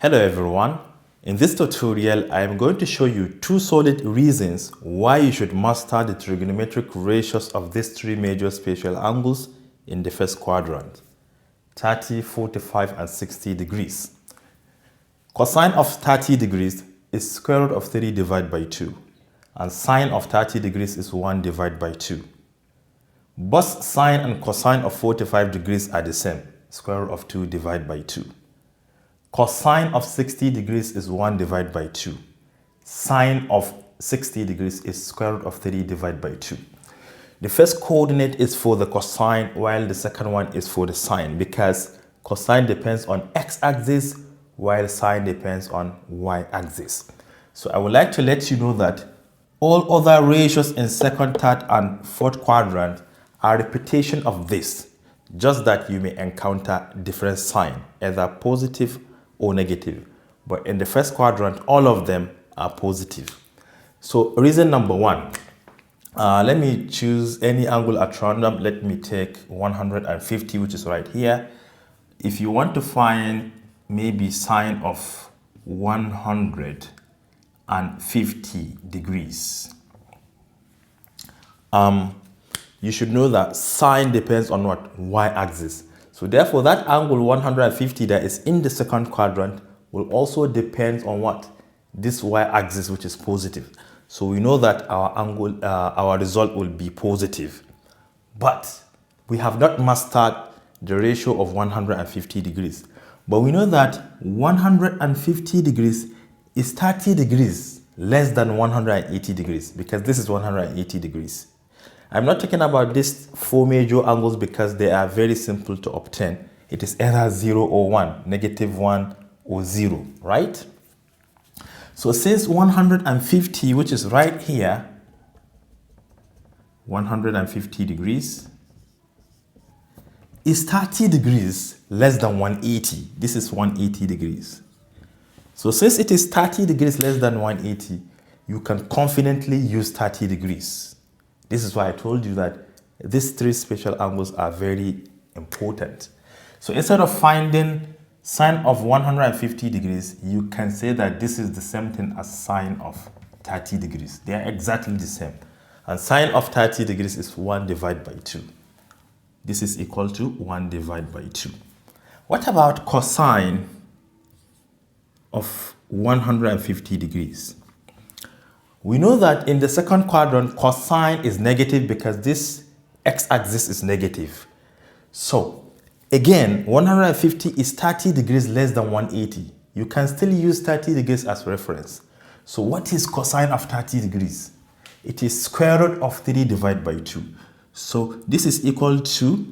Hello everyone. In this tutorial, I am going to show you two solid reasons why you should master the trigonometric ratios of these three major spatial angles in the first quadrant: 30, 45, and 60 degrees. Cosine of 30 degrees is square root of 3 divided by 2, and sine of 30 degrees is 1 divided by 2. Both sine and cosine of 45 degrees are the same, square root of 2 divided by 2. Cosine of 60 degrees is 1 divided by 2. Sine of 60 degrees is square root of 3 divided by 2. The first coordinate is for the cosine, while the second one is for the sine, because cosine depends on x-axis, while sine depends on y-axis. So I would like to let you know that all other ratios in second, third, and fourth quadrant are repetition of this, just that you may encounter different sign, either positive or negative. But in the first quadrant, all of them are positive. So reason number one, let me choose any angle at random. Let me take 150, which is right here. If you want to find maybe sine of 150 degrees, you should know that sine depends on what? Y-axis. So therefore, that angle 150 that is in the second quadrant will also depend on what? This y-axis, which is positive. So we know that our angle, our result will be positive. But we have not mastered the ratio of 150 degrees. But we know that 150 degrees is 30 degrees less than 180 degrees, because this is 180 degrees. I'm not talking about these four major angles because they are very simple to obtain. It is either 0 or 1, -1 or 0, right? So since 150, which is right here, 150 degrees, is 30 degrees less than 180. This is 180 degrees. So since it is 30 degrees less than 180, you can confidently use 30 degrees. This is why I told you that these three spatial angles are very important. So instead of finding sine of 150 degrees, you can say that this is the same thing as sine of 30 degrees. They are exactly the same. And sine of 30 degrees is 1 divided by 2. This is equal to 1 divided by 2. What about cosine of 150 degrees? We know that in the second quadrant, cosine is negative because this x-axis is negative. So again, 150 is 30 degrees less than 180. You can still use 30 degrees as reference. So what is cosine of 30 degrees? It is square root of 3 divided by 2. So this is equal to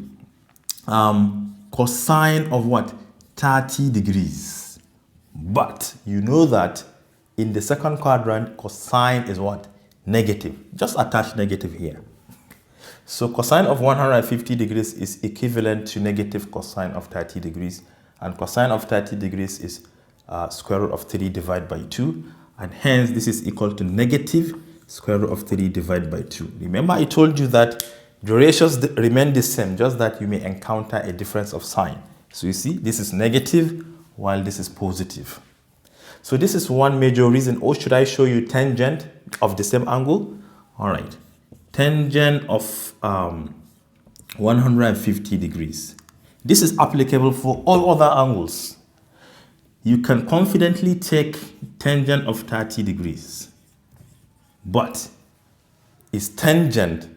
cosine of what? 30 degrees. But you know that in the second quadrant, cosine is what? Negative. Just attach negative here. So cosine of 150 degrees is equivalent to negative cosine of 30 degrees. And cosine of 30 degrees is square root of 3 divided by 2. And hence, this is equal to negative square root of 3 divided by 2. Remember, I told you that the ratios remain the same, just that you may encounter a difference of sign. So you see, this is negative while this is positive. So this is one major reason. Or should I show you tangent of the same angle? All right. Tangent of 150 degrees. This is applicable for all other angles. You can confidently take tangent of 30 degrees. But is tangent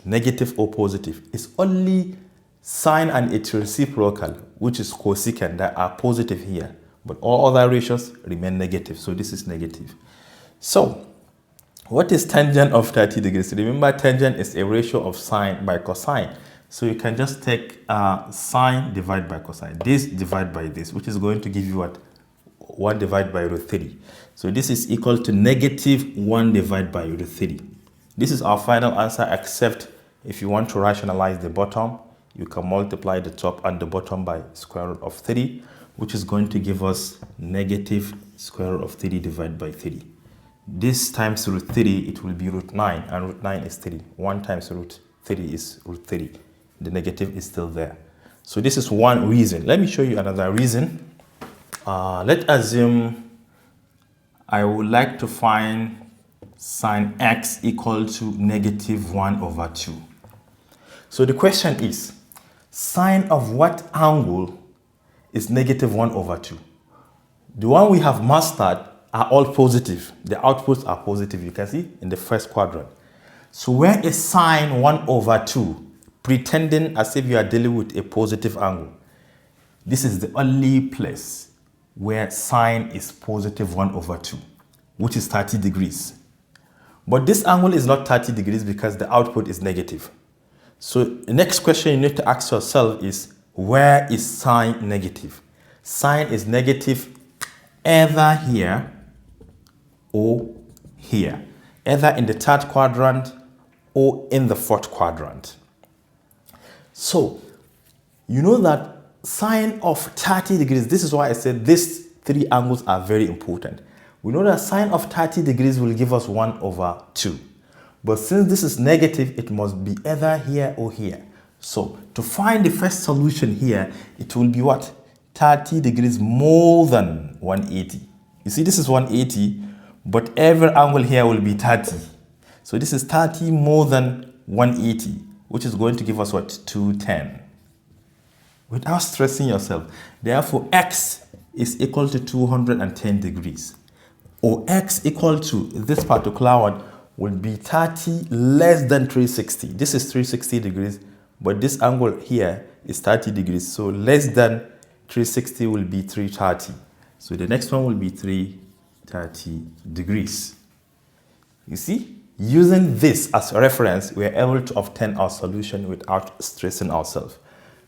negative or positive? It's only sine and its reciprocal, which is cosecant, that are positive here. But all other ratios remain negative. So this is negative. So what is tangent of 30 degrees? Remember, tangent is a ratio of sine by cosine. So you can just take sine divided by cosine. This divided by this, which is going to give you what? 1 divided by root 3. So this is equal to negative 1 divided by root 3. This is our final answer, except if you want to rationalize the bottom, you can multiply the top and the bottom by square root of 3. Which is going to give us negative square root of 3 divided by 3. This times root 3, it will be root 9, and root 9 is 3. 1 times root 3 is root 3. The negative is still there. So this is one reason. Let me show you another reason. Let's assume I would like to find sine x equal to -1/2. So the question is, sine of what angle is -1/2? The one we have mastered are all positive. The outputs are positive, you can see in the first quadrant. So where is sine 1/2, pretending as if you are dealing with a positive angle? This is the only place where sine is positive 1/2, which is 30 degrees. But this angle is not 30 degrees because the output is negative. So the next question you need to ask yourself is, where is sine negative? Sine is negative either here or here, either in the third quadrant or in the fourth quadrant. So you know that sine of 30 degrees, this is why I said these three angles are very important. We know that sine of 30 degrees will give us 1/2. But since this is negative, it must be either here or here. So to find the first solution here, it will be what? 30 degrees more than 180. You see, this is 180, but every angle here will be 30. So this is 30 more than 180, which is going to give us what? 210. Without stressing yourself. Therefore, x is equal to 210 degrees. Or x equal to this particular one will be 30 less than 360. This is 360 degrees, but this angle here is 30 degrees. So less than 360 will be 330. So the next one will be 330 degrees. You see, using this as a reference, we are able to obtain our solution without stressing ourselves.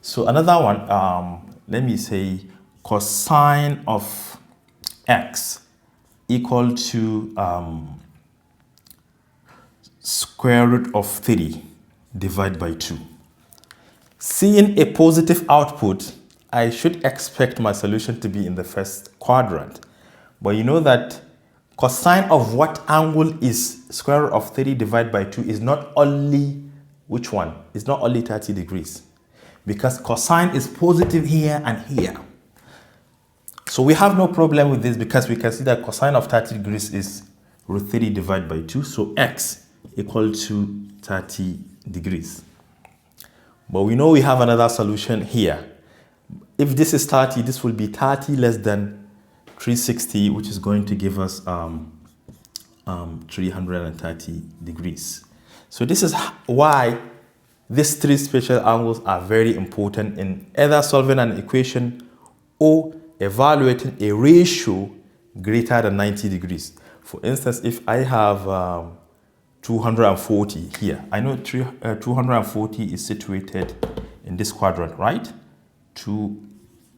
So another one, let me say cosine of x equal to square root of 3 divided by 2. Seeing a positive output, I should expect my solution to be in the first quadrant. But you know that cosine of what angle is square root of 3 divided by 2 is not only, which one? It's not only 30 degrees. Because cosine is positive here and here. So we have no problem with this because we can see that cosine of 30 degrees is root 3 divided by 2. So x equal to 30 degrees. But we know we have another solution here. If this is 30, this will be 30 less than 360, which is going to give us 330 degrees. So this is why these three special angles are very important in either solving an equation or evaluating a ratio greater than 90 degrees. For instance, if I have 240 here, I know 240 is situated in this quadrant, right?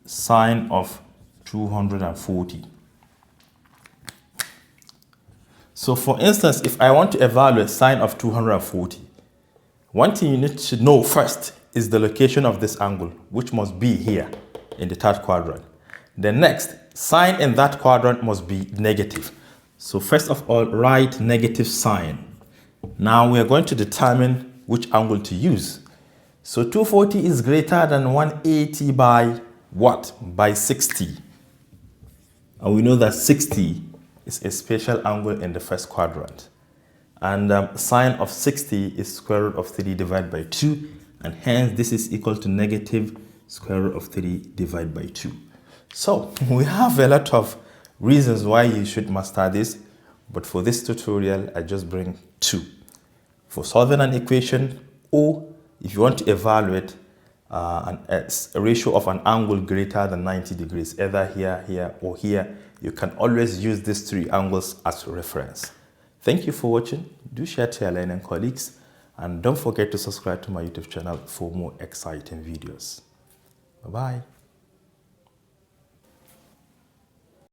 Sine of 240. So for instance, if I want to evaluate sine of 240, one thing you need to know first is the location of this angle, which must be here in the third quadrant. The next, sine in that quadrant must be negative. So first of all, write negative sine. Now we are going to determine which angle to use. So 240 is greater than 180 by what? By 60. And we know that 60 is a special angle in the first quadrant. And sine of 60 is square root of 3 divided by 2. And hence this is equal to negative square root of 3 divided by 2. So we have a lot of reasons why you should master this. But for this tutorial, I just bring 2. For solving an equation, or if you want to evaluate a ratio of an angle greater than 90 degrees, either here, here, or here, you can always use these 3 angles as reference. Thank you for watching. Do share to your learning colleagues, and don't forget to subscribe to my YouTube channel for more exciting videos. Bye-bye.